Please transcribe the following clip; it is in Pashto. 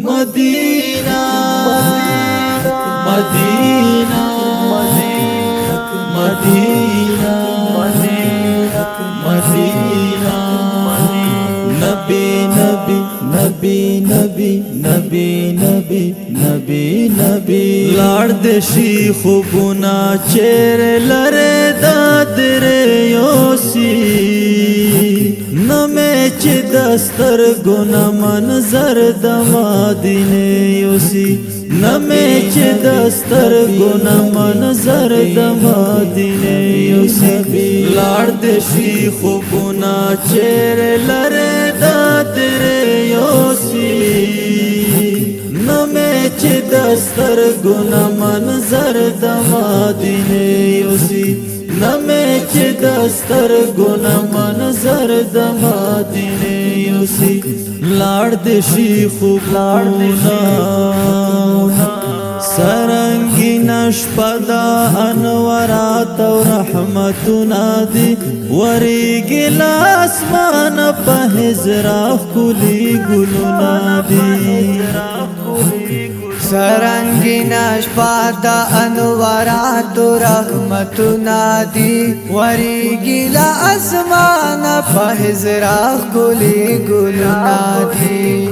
مدینہ مدینہ مدینہ مدینہ نبی نبی نبی نبی نبی نبی نبی نبی لاړ د شي خوبونه چیرې لره د درې یوسي نمې چې دستر ګنا منظر د مدینه یوسي نمې چې دستر ګنا منظر د مدینه یوسي لاړ د شي خوبونه چیرې لره د درې یوسي نمې چې دستر ګنا منظر د مدینه یوسي نمې چې دستر ګنا منظر د مدینه یوسي لاړ د شي خوبونه سرنګین شپدا انوارات او رحمتنا دی وریږي لاسمان په هزرا کلی ګلونا دی سرنگین شپادا انوارات و رحمتنا دی وریگی لاسمان پا حضراخ گلی گلنا دی